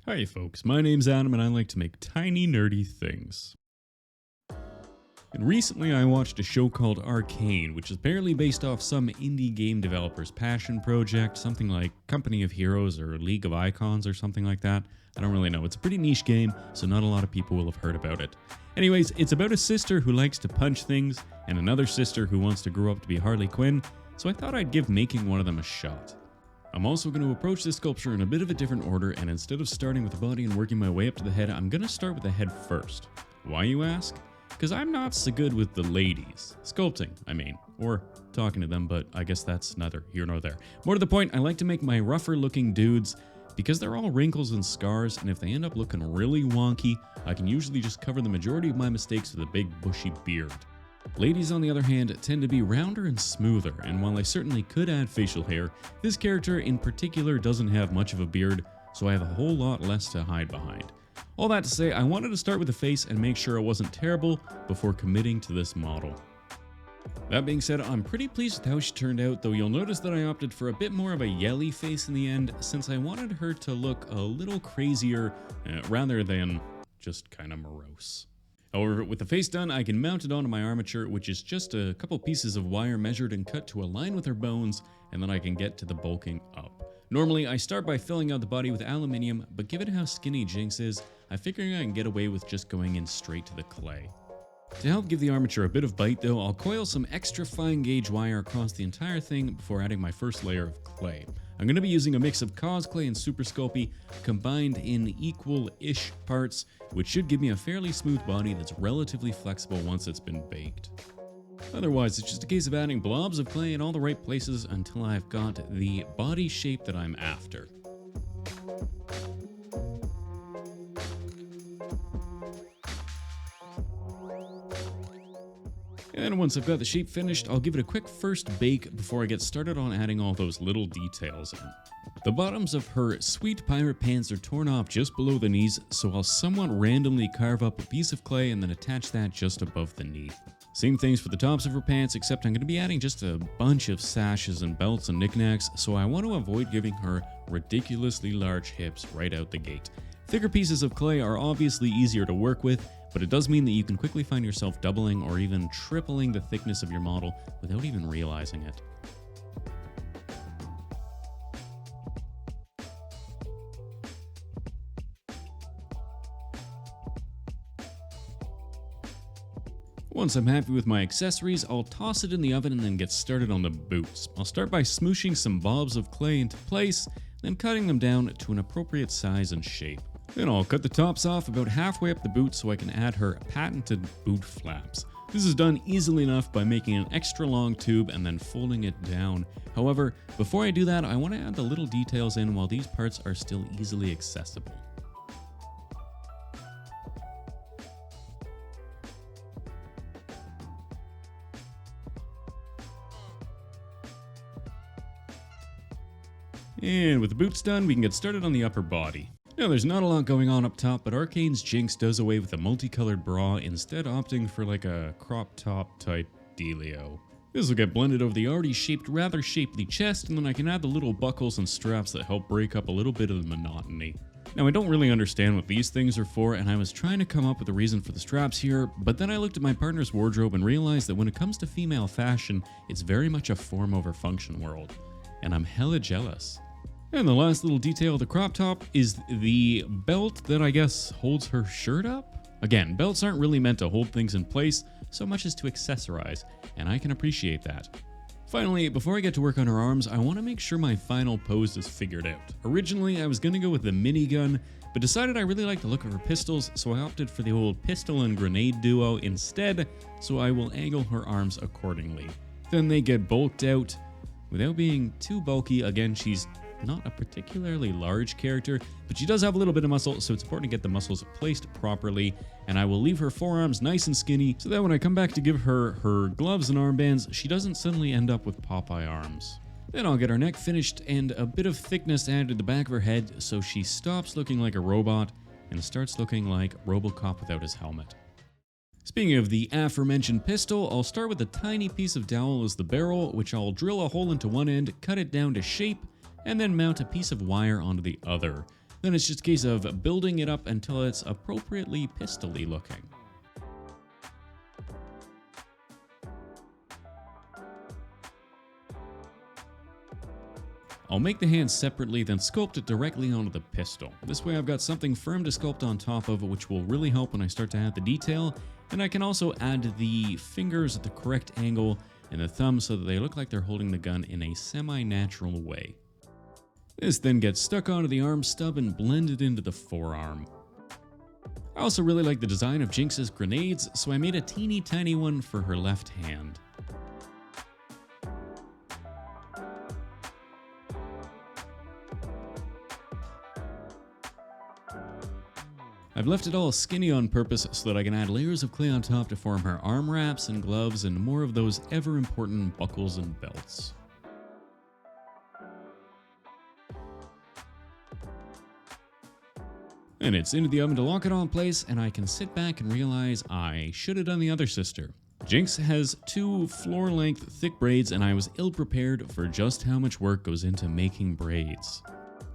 Hi folks, my name's Adam and I like to make tiny nerdy things. And recently I watched a show called Arcane, which is apparently based off some indie game developer's passion project, something like Company of Heroes or League of Icons or something like that. I don't really know. It's a pretty niche game, so not a lot of people will have heard about it. Anyways, it's about a sister who likes to punch things and another sister who wants to grow up to be Harley Quinn, so I thought I'd give making one of them a shot. I'm also going to approach this sculpture in a bit of a different order, and instead of starting with the body and working my way up to the head, I'm going to start with the head first. Why, you ask? Because I'm not so good with the ladies. Sculpting, I mean. Or talking to them, but I guess that's neither here nor there. More to the point, I like to make my rougher looking dudes because they're all wrinkles and scars, and if they end up looking really wonky, I can usually just cover the majority of my mistakes with a big bushy beard. Ladies, on the other hand, tend to be rounder and smoother, and while I certainly could add facial hair, this character in particular doesn't have much of a beard, so I have a whole lot less to hide behind. All that to say, I wanted to start with the face and make sure it wasn't terrible before committing to this model. That being said, I'm pretty pleased with how she turned out, though you'll notice that I opted for a bit more of a yelly face in the end, since I wanted her to look a little crazier, rather than just kinda morose. However, with the face done, I can mount it onto my armature, which is just a couple pieces of wire measured and cut to align with her bones, and then I can get to the bulking up. Normally, I start by filling out the body with aluminium, but given how skinny Jinx is, I figure I can get away with just going in straight to the clay. To help give the armature a bit of bite though, I'll coil some extra fine gauge wire across the entire thing before adding my first layer of clay. I'm going to be using a mix of Cause Clay and Super Sculpey combined in equal-ish parts, which should give me a fairly smooth body that's relatively flexible once it's been baked. Otherwise, it's just a case of adding blobs of clay in all the right places until I've got the body shape that I'm after. And once I've got the shape finished, I'll give it a quick first bake before I get started on adding all those little details in. The bottoms of her sweet pirate pants are torn off just below the knees, so I'll somewhat randomly carve up a piece of clay and then attach that just above the knee. Same things for the tops of her pants, except I'm going to be adding just a bunch of sashes and belts and knickknacks, so I want to avoid giving her ridiculously large hips right out the gate. Thicker pieces of clay are obviously easier to work with, but it does mean that you can quickly find yourself doubling or even tripling the thickness of your model without even realizing it. Once I'm happy with my accessories, I'll toss it in the oven and then get started on the boots. I'll start by smooshing some blobs of clay into place, then cutting them down to an appropriate size and shape. Then I'll cut the tops off about halfway up the boot so I can add her patented boot flaps. This is done easily enough by making an extra long tube and then folding it down. However, before I do that, I want to add the little details in while these parts are still easily accessible. And with the boots done, we can get started on the upper body. Now, there's not a lot going on up top, but Arcane's Jinx does away with the multicolored bra, instead opting for like a crop top type dealio. This will get blended over the already shaped, rather shapely chest, and then I can add the little buckles and straps that help break up a little bit of the monotony. Now, I don't really understand what these things are for, and I was trying to come up with a reason for the straps here, but then I looked at my partner's wardrobe and realized that when it comes to female fashion, it's very much a form over function world, and I'm hella jealous. And the last little detail of the crop top is the belt that I guess holds her shirt up? Again, belts aren't really meant to hold things in place so much as to accessorize, and I can appreciate that. Finally, before I get to work on her arms, I want to make sure my final pose is figured out. Originally, I was going to go with the minigun, but decided I really like the look of her pistols, so I opted for the old pistol and grenade duo instead, so I will angle her arms accordingly. Then they get bulked out. Without being too bulky, again, she's not a particularly large character, but she does have a little bit of muscle, so it's important to get the muscles placed properly, and I will leave her forearms nice and skinny so that when I come back to give her her gloves and armbands, she doesn't suddenly end up with Popeye arms. Then I'll get her neck finished and a bit of thickness added to the back of her head so she stops looking like a robot and starts looking like RoboCop without his helmet. Speaking of the aforementioned pistol, I'll start with a tiny piece of dowel as the barrel, which I'll drill a hole into one end, cut it down to shape, and then mount a piece of wire onto the other. Then it's just a case of building it up until it's appropriately pistol-y looking. I'll make the hands separately, then sculpt it directly onto the pistol. This way I've got something firm to sculpt on top of, which will really help when I start to add the detail, and I can also add the fingers at the correct angle and the thumb so that they look like they're holding the gun in a semi-natural way. This then gets stuck onto the arm stub and blended into the forearm. I also really like the design of Jinx's grenades, so I made a teeny tiny one for her left hand. I've left it all skinny on purpose so that I can add layers of clay on top to form her arm wraps and gloves and more of those ever important buckles and belts. And it's into the oven to lock it all in place, and I can sit back and realize I should have done the other sister. Jinx has 2 floor-length thick braids, and I was ill-prepared for just how much work goes into making braids.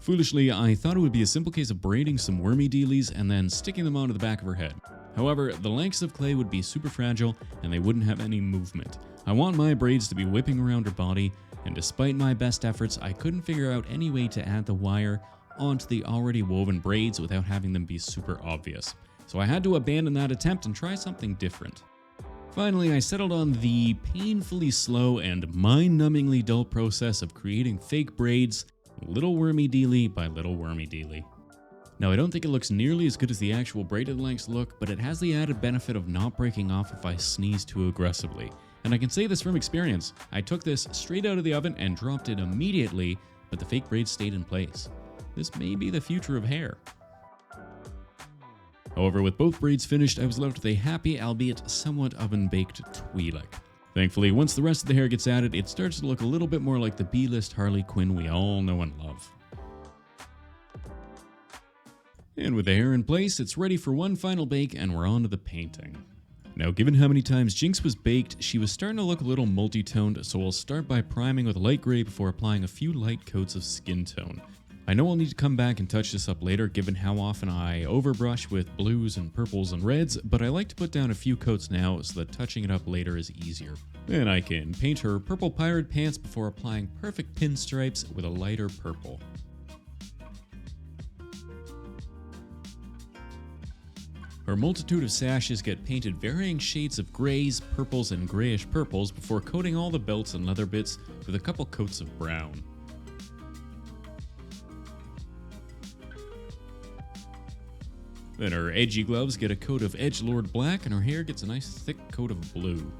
Foolishly, I thought it would be a simple case of braiding some wormy dealies and then sticking them onto the back of her head. However, the lengths of clay would be super fragile and they wouldn't have any movement. I want my braids to be whipping around her body, and despite my best efforts, I couldn't figure out any way to add the wire onto the already woven braids without having them be super obvious. So I had to abandon that attempt and try something different. Finally, I settled on the painfully slow and mind-numbingly dull process of creating fake braids, little wormy dealy by little wormy dealy. Now, I don't think it looks nearly as good as the actual braided lengths look, but it has the added benefit of not breaking off if I sneeze too aggressively. And I can say this from experience. I took this straight out of the oven and dropped it immediately, but the fake braids stayed in place. This may be the future of hair. However, with both braids finished, I was left with a happy, albeit somewhat oven-baked Twi'lek. Thankfully, once the rest of the hair gets added, it starts to look a little bit more like the B-list Harley Quinn we all know and love. And with the hair in place, it's ready for one final bake, and we're on to the painting. Now, given how many times Jinx was baked, she was starting to look a little multi-toned, so I'll start by priming with light gray before applying a few light coats of skin tone. I know I'll need to come back and touch this up later given how often I overbrush with blues and purples and reds, but I like to put down a few coats now so that touching it up later is easier. Then I can paint her purple pirate pants before applying perfect pinstripes with a lighter purple. Her multitude of sashes get painted varying shades of grays, purples, and grayish purples before coating all the belts and leather bits with a couple coats of brown. Then her edgy gloves get a coat of edgelord black, and her hair gets a nice thick coat of blue.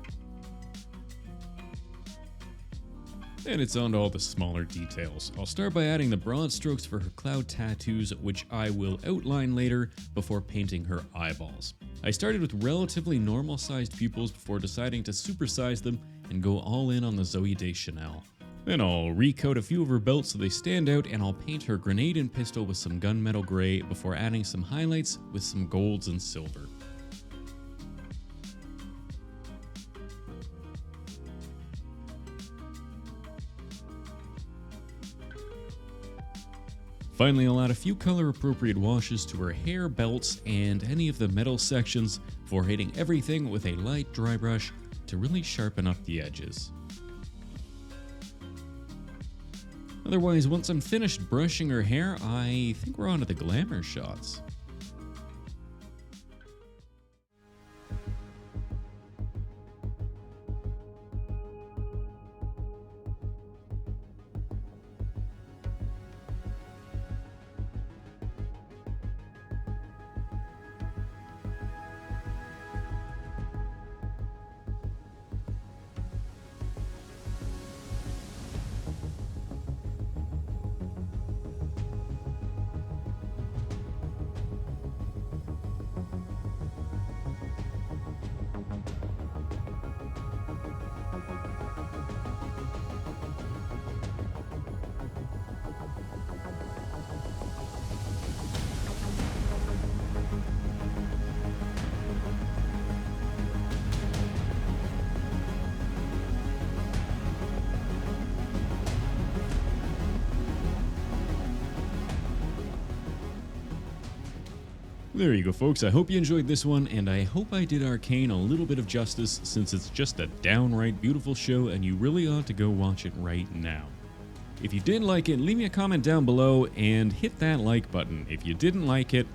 And it's on to all the smaller details. I'll start by adding the broad strokes for her cloud tattoos, which I will outline later before painting her eyeballs. I started with relatively normal sized pupils before deciding to supersize them and go all in on the Zooey Deschanel. Then I'll recoat a few of her belts so they stand out, and I'll paint her grenade and pistol with some gunmetal gray before adding some highlights with some golds and silver. Finally, I'll add a few color-appropriate washes to her hair, belts, and any of the metal sections before hitting everything with a light dry brush to really sharpen up the edges. Otherwise, once I'm finished brushing her hair, I think we're on to the Glamour Shots. There you go, folks. I hope you enjoyed this one, and I hope I did Arcane a little bit of justice, since it's just a downright beautiful show, and you really ought to go watch it right now. If you did like it, leave me a comment down below and hit that like button. If you didn't like it,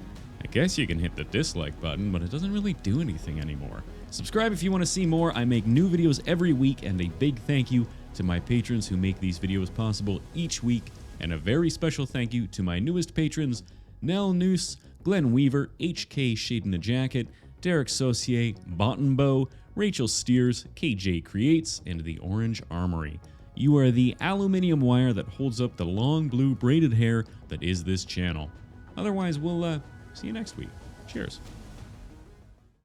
I guess you can hit the dislike button, but it doesn't really do anything anymore. Subscribe if you want to see more. I make new videos every week, and a big thank you to my patrons who make these videos possible each week, and a very special thank you to my newest patrons, Nell Noose, Glenn Weaver, HK Shade in the Jacket, Derek Saucier, Bottenbow, Rachel Steers, KJ Creates, and the Orange Armory. You are the aluminium wire that holds up the long blue braided hair that is this channel. Otherwise, we'll see you next week. Cheers.